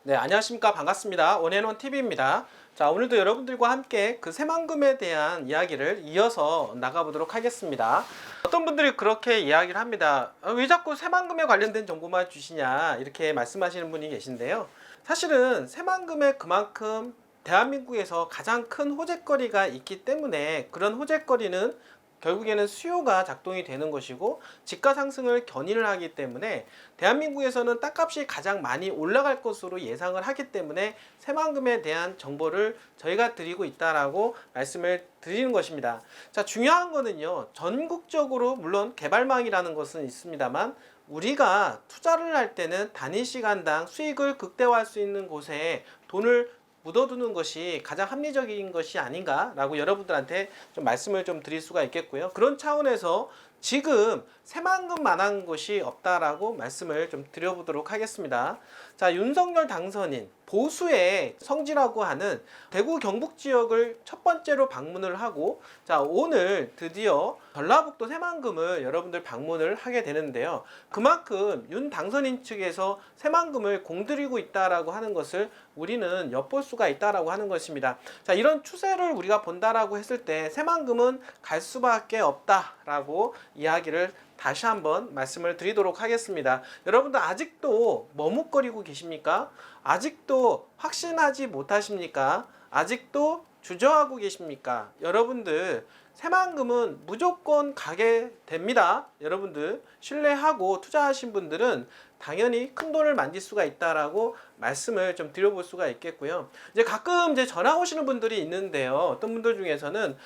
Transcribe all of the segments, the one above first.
네, 안녕하십니까. 반갑습니다. 원앤원 TV입니다. 자, 오늘도 여러분들과 함께 그 새만금에 대한 이야기를 이어서 나가보도록 하겠습니다. 어떤 분들이 그렇게 이야기를 합니다. 왜 자꾸 새만금에 관련된 정보만 주시냐, 이렇게 말씀하시는 분이 계신데요. 사실은 새만금에 그만큼 대한민국에서 가장 큰 호재거리가 있기 때문에 그런 호재거리는 결국에는 수요가 작동이 되는 것이고 집가 상승을 견인을 하기 때문에 대한민국에서는 땅값이 가장 많이 올라갈 것으로 예상을 하기 때문에 새만금에 대한 정보를 저희가 드리고 있다라고 말씀을 드리는 것입니다. 자, 중요한 거는요, 전국적으로 물론 개발망이라는 것은 있습니다만 우리가 투자를 할 때는 단위 시간당 수익을 극대화할 수 있는 곳에 돈을 묻어두는 것이 가장 합리적인 것이 아닌가라고 여러분들한테 좀 말씀을 좀 드릴 수가 있겠고요. 그런 차원에서 지금 새만금만한 것이 없다라고 말씀을 좀 드려보도록 하겠습니다. 자, 윤석열 당선인 보수의 성지라고 하는 대구 경북 지역을 첫 번째로 방문을 하고, 자, 오늘 드디어 전라북도 새만금을 여러분들 방문을 하게 되는데요. 그만큼 윤 당선인 측에서 새만금을 공들이고 있다라고 하는 것을 우리는 엿볼 수가 있다라고 하는 것입니다. 자, 이런 추세를 우리가 본다라고 했을 때 새만금은 갈 수밖에 없다라고 이야기를 다시 한번 말씀을 드리도록 하겠습니다. 여러분들 아직도 머뭇거리고 계십니까? 아직도 확신하지 못하십니까? 아직도 주저하고 계십니까? 여러분들 새만금은 무조건 가게 됩니다. 여러분들 신뢰하고 투자하신 분들은 당연히 큰 돈을 만질 수가 있다라고 말씀을 좀 드려볼 수가 있겠고요. 이제 가끔 전화 오시는 분들이 있는데요. 어떤 분들 중에서는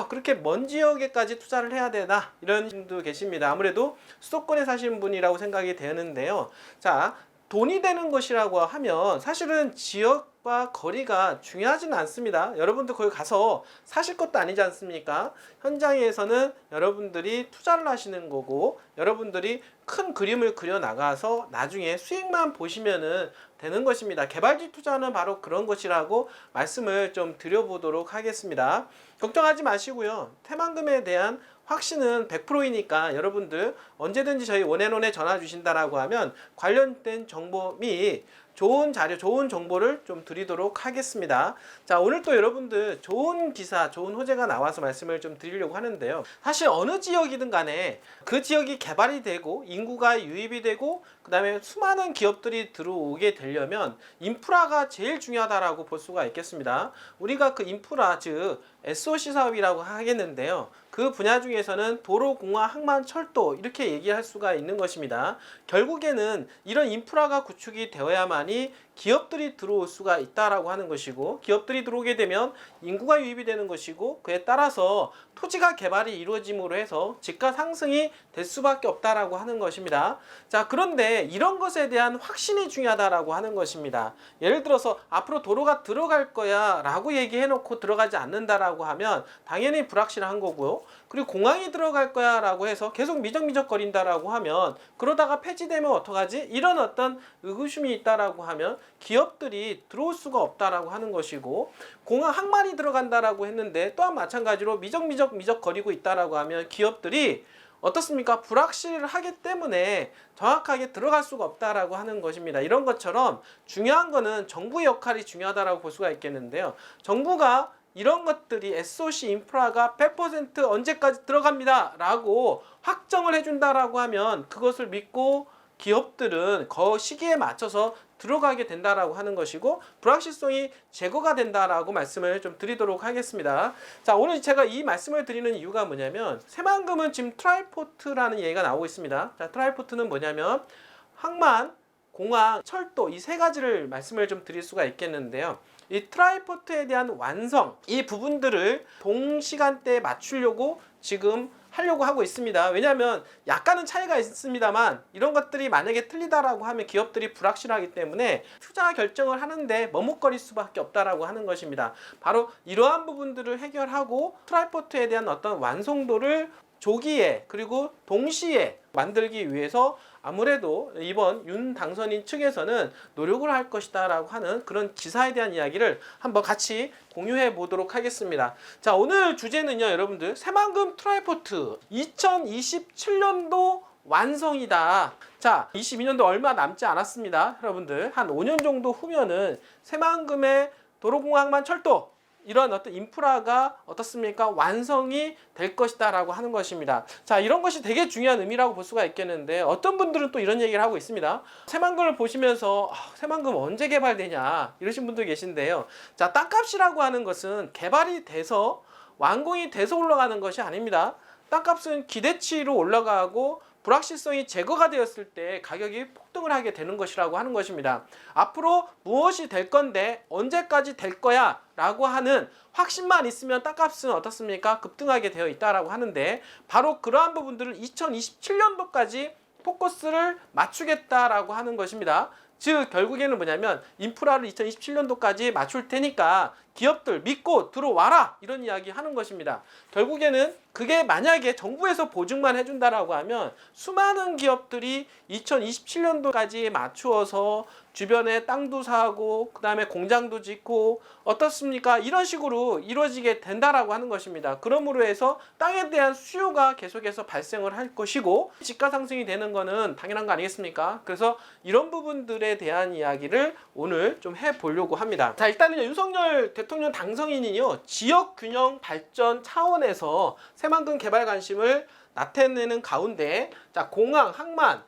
그렇게 먼 지역에까지 투자를 해야 되나, 이런 분도 계십니다. 아무래도 수도권에 사시는 분이라고 생각이 되는데요. 자, 돈이 되는 것이라고 하면 사실은 지역과 거리가 중요하지는 않습니다. 여러분들 거기 가서 사실 것도 아니지 않습니까? 현장에서는 여러분들이 투자를 하시는 거고, 여러분들이 큰 그림을 그려 나가서 나중에 수익만 보시면은 되는 것입니다. 개발지 투자는 바로 그런 것이라고 말씀을 좀 드려보도록 하겠습니다. 걱정하지 마시고요. 새만금에 대한 확신은 100%이니까 여러분들 언제든지 저희 원앤원에 전화 주신다라고 하면 관련된 정보 및 좋은 자료, 좋은 정보를 좀 드리도록 하겠습니다. 자, 오늘 또 여러분들 좋은 기사, 좋은 호재가 나와서 말씀을 좀 드리려고 하는데요. 사실 어느 지역이든 간에 그 지역이 개발이 되고 인구가 유입이 되고 그 다음에 수많은 기업들이 들어오게 되려면 인프라가 제일 중요하다라고 볼 수가 있겠습니다. 우리가 그 인프라, 즉 SOC 사업이라고 하겠는데요. 그 분야 중에서는 도로, 공항, 항만, 철도, 이렇게 얘기할 수가 있는 것입니다. 결국에는 이런 인프라가 구축이 되어야만이 기업들이 들어올 수가 있다라고 하는 것이고, 기업들이 들어오게 되면 인구가 유입이 되는 것이고, 그에 따라서 토지가 개발이 이루어짐으로 해서 집가 상승이 될 수밖에 없다라고 하는 것입니다. 자, 그런데 이런 것에 대한 확신이 중요하다라고 하는 것입니다. 예를 들어서 앞으로 도로가 들어갈 거야 라고 얘기해 놓고 들어가지 않는다라고 하면 당연히 불확실한 거고요. 그리고 공항이 들어갈 거야 라고 해서 계속 미적미적거린다라고 하면, 그러다가 폐지되면 어떡하지? 이런 어떤 의구심이 있다라고 하면 기업들이 들어올 수가 없다라고 하는 것이고, 공항 항만이 들어간다라고 했는데 또한 마찬가지로 미적거리고 있다라고 하면 기업들이 어떻습니까? 불확실하기 때문에 정확하게 들어갈 수가 없다라고 하는 것입니다. 이런 것처럼 중요한 거는 정부의 역할이 중요하다라고 볼 수가 있겠는데요. 정부가 이런 것들이 SOC 인프라가 100% 언제까지 들어갑니다 라고 확정을 해준다라고 하면 그것을 믿고 기업들은 그 시기에 맞춰서 들어가게 된다라고 하는 것이고, 불확실성이 제거가 된다라고 말씀을 좀 드리도록 하겠습니다. 자, 오늘 제가 이 말씀을 드리는 이유가 뭐냐면, 새만금은 지금 트라이포트라는 얘기가 나오고 있습니다. 자, 트라이포트는 뭐냐면 항만, 공항, 철도, 이 세 가지를 말씀을 좀 드릴 수가 있겠는데요. 이 트라이포트에 대한 완성, 이 부분들을 동시간대에 맞추려고 지금 하려고 하고 있습니다. 왜냐하면 약간은 차이가 있습니다만 이런 것들이 만약에 틀리다라고 하면 기업들이 불확실하기 때문에 투자 결정을 하는데 머뭇거릴 수밖에 없다라고 하는 것입니다. 바로 이러한 부분들을 해결하고 트라이포트에 대한 어떤 완성도를 조기에 그리고 동시에 만들기 위해서 아무래도 이번 윤 당선인 측에서는 노력을 할 것이다 라고 하는 그런 기사에 대한 이야기를 한번 같이 공유해 보도록 하겠습니다. 자, 오늘 주제는요, 여러분들 새만금 트라이포트 2027년도 완성이다. 자, 22년도 얼마 남지 않았습니다. 여러분들 한 5년 정도 후면은 새만금의 도로공항만 철도 이런 어떤 인프라가 어떻습니까? 완성이 될 것이다 라고 하는 것입니다. 자, 이런 것이 되게 중요한 의미라고 볼 수가 있겠는데 어떤 분들은 또 이런 얘기를 하고 있습니다. 새만금을 보시면서 새만금 언제 개발되냐 이러신 분들 계신데요. 자, 땅값이라고 하는 것은 개발이 돼서 완공이 돼서 올라가는 것이 아닙니다. 땅값은 기대치로 올라가고 불확실성이 제거가 되었을 때 가격이 폭등을 하게 되는 것이라고 하는 것입니다. 앞으로 무엇이 될 건데 언제까지 될 거야 라고 하는 확신만 있으면 땅값은 어떻습니까? 급등하게 되어 있다라고 하는데 바로 그러한 부분들을 2027년도까지 포커스를 맞추겠다라고 하는 것입니다. 즉 결국에는 뭐냐면 인프라를 2027년도까지 맞출 테니까 기업들 믿고 들어와라 이런 이야기 하는 것입니다. 결국에는 그게 만약에 정부에서 보증만 해준다라고 하면 수많은 기업들이 2027년도까지 맞추어서 주변에 땅도 사고 그 다음에 공장도 짓고 어떻습니까? 이런 식으로 이루어지게 된다라고 하는 것입니다. 그러므로 해서 땅에 대한 수요가 계속해서 발생을 할 것이고 집가 상승이 되는 거는 당연한 거 아니겠습니까? 그래서 이런 부분들에 대한 이야기를 오늘 좀 해보려고 합니다. 자, 일단은 윤석열 대통령 당선인이요 지역 균형 발전 차원에서 새만금 개발 관심을 나타내는 가운데 자, 공항, 항만,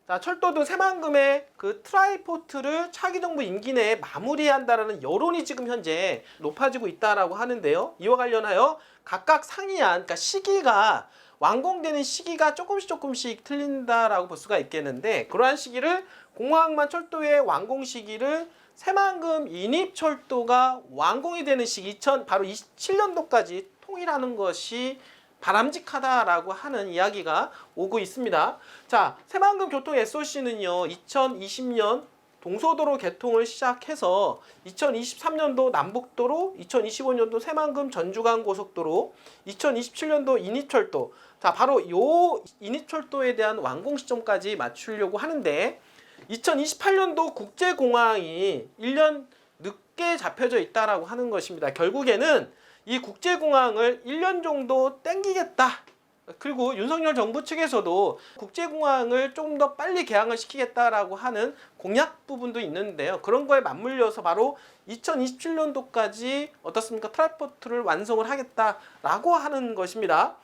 자, 철도 등 새만금의 그 트라이포트를 차기 정부 임기 내에 마무리한다라는 여론이 지금 현재 높아지고 있다라고 하는데요. 이와 관련하여 각각 상이한 그러니까 시기가 완공되는 시기가 조금씩 틀린다라고 볼 수가 있겠는데 그러한 시기를 공항만 철도의 완공 시기를 새만금 인입철도가 완공이 되는 시기 바로 27년도까지 통일하는 것이 바람직하다라고 하는 이야기가 오고 있습니다. 자, 새만금 교통 SOC는요 2020년 동서도로 개통을 시작해서 2023년도 남북도로, 2025년도 새만금 전주간 고속도로, 2027년도 인입철도, 자 바로 요 인입철도에 대한 완공 시점까지 맞추려고 하는데 2028년도 국제공항이 1년 늦게 잡혀져 있다라고 하는 것입니다. 결국에는 이 국제공항을 1년 정도 땡기겠다. 그리고 윤석열 정부 측에서도 국제공항을 좀 더 빨리 개항을 시키겠다라고 하는 공약 부분도 있는데요. 그런 거에 맞물려서 바로 2027년도까지 어떻습니까? 트라이포트를 완성을 하겠다라고 하는 것입니다.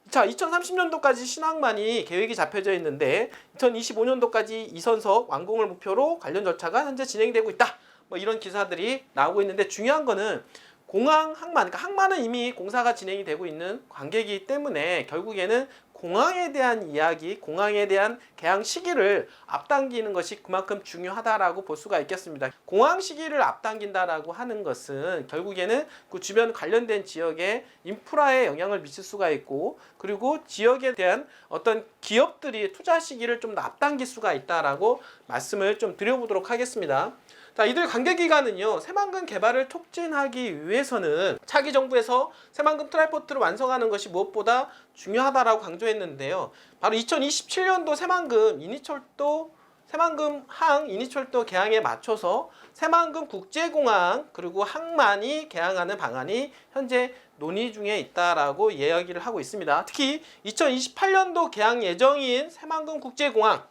자, 2030년도까지 신항만이 계획이 잡혀져 있는데 2025년도까지 이선석 완공을 목표로 관련 절차가 현재 진행되고 있다. 뭐 이런 기사들이 나오고 있는데 중요한 거는 공항, 항만, 그러니까 항만은 이미 공사가 진행이 되고 있는 관계이기 때문에 결국에는 공항에 대한 이야기, 공항에 대한 개항 시기를 앞당기는 것이 그만큼 중요하다라고 볼 수가 있겠습니다. 공항 시기를 앞당긴다라고 하는 것은 결국에는 그 주변 관련된 지역의 인프라에 영향을 미칠 수가 있고 그리고 지역에 대한 어떤 기업들이 투자 시기를 좀 더 앞당길 수가 있다라고 말씀을 좀 드려보도록 하겠습니다. 자, 이들 관계기관은요 새만금 개발을 촉진하기 위해서는 차기 정부에서 새만금 트라이포트를 완성하는 것이 무엇보다 중요하다라고 강조했는데요. 바로 2027년도 새만금 인이철도 새만금 항 인이철도 개항에 맞춰서 새만금 국제공항 그리고 항만이 개항하는 방안이 현재 논의 중에 있다라고 이야기를 하고 있습니다. 특히 2028년도 개항 예정인 새만금 국제공항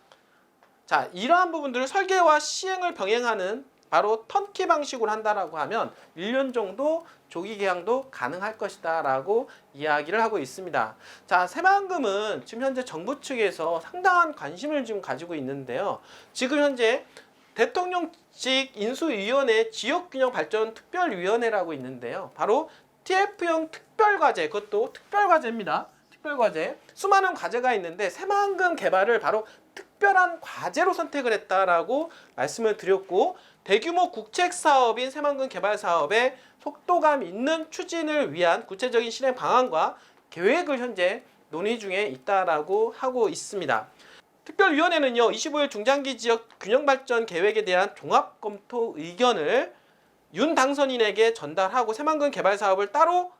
자, 이러한 부분들을 설계와 시행을 병행하는 바로 턴키 방식으로 한다라고 하면 1년 정도 조기 개항도 가능할 것이다 라고 이야기를 하고 있습니다. 자, 새만금은 지금 현재 정부 측에서 상당한 관심을 지금 가지고 있는데요. 지금 현재 대통령직 인수위원회 지역균형발전특별위원회라고 있는데요. 바로 TF형 특별과제, 그것도 특별과제입니다. 특별과제. 수많은 과제가 있는데 새만금 개발을 바로 특별한 과제로 선택을 했다라고 말씀을 드렸고 대규모 국책 사업인 새만금 개발 사업의 속도감 있는 추진을 위한 구체적인 실행 방안과 계획을 현재 논의 중에 있다라고 하고 있습니다. 특별위원회는요 25일 중장기 지역 균형발전 계획에 대한 종합검토 의견을 윤 당선인에게 전달하고 새만금 개발 사업을 따로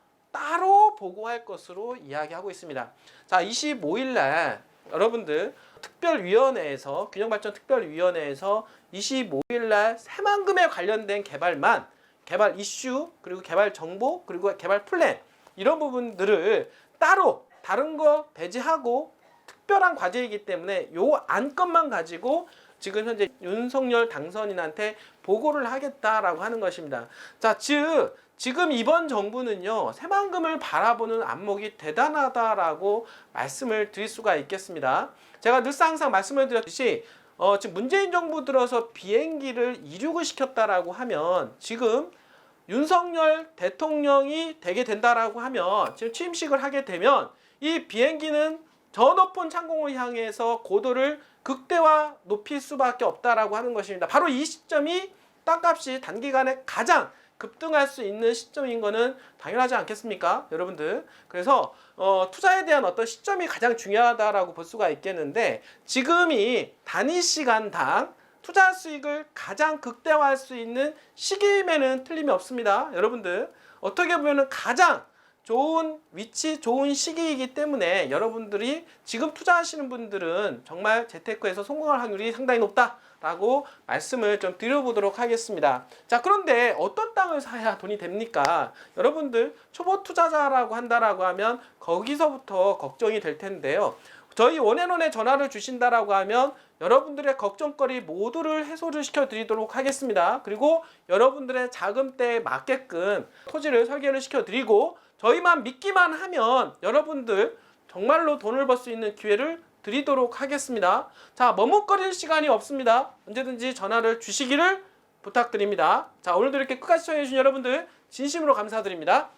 보고할 것으로 이야기하고 있습니다. 자, 25일 날 여러분들 특별위원회에서 균형발전 특별위원회에서 25일 날 새만금에 관련된 개발만 개발 이슈 그리고 개발 정보 그리고 개발 플랜 이런 부분들을 따로 다른 거 배제하고 특별한 과제이기 때문에 요 안건만 가지고 지금 현재 윤석열 당선인한테 보고를 하겠다라고 하는 것입니다. 자, 즉 지금 이번 정부는요, 새만금을 바라보는 안목이 대단하다라고 말씀을 드릴 수가 있겠습니다. 제가 늘상 항상 말씀을 드렸듯이 지금 문재인 정부 들어서 비행기를 이륙을 시켰다라고 하면 지금 윤석열 대통령이 되게 된다라고 하면 지금 취임식을 하게 되면 이 비행기는 저 높은 창공을 향해서 고도를 극대화 높일 수밖에 없다라고 하는 것입니다. 바로 이 시점이 땅값이 단기간에 가장 급등할 수 있는 시점인 거는 당연하지 않겠습니까, 여러분들? 그래서 투자에 대한 어떤 시점이 가장 중요하다라고 볼 수가 있겠는데 지금이 단위 시간당 투자 수익을 가장 극대화할 수 있는 시기임에는 틀림이 없습니다. 여러분들 어떻게 보면 가장 좋은 위치, 좋은 시기이기 때문에 여러분들이 지금 투자하시는 분들은 정말 재테크에서 성공할 확률이 상당히 높다라고 말씀을 좀 드려보도록 하겠습니다. 자, 그런데 어떤 땅을 사야 돈이 됩니까? 여러분들 초보 투자자라고 한다라고 하면 거기서부터 걱정이 될 텐데요. 저희 원앤원에 전화를 주신다라고 하면 여러분들의 걱정거리 모두를 해소를 시켜드리도록 하겠습니다. 그리고 여러분들의 자금대에 맞게끔 토지를 설계를 시켜드리고 저희만 믿기만 하면 여러분들 정말로 돈을 벌 수 있는 기회를 드리도록 하겠습니다. 자, 머뭇거릴 시간이 없습니다. 언제든지 전화를 주시기를 부탁드립니다. 자, 오늘도 이렇게 끝까지 시청해주신 여러분들 진심으로 감사드립니다.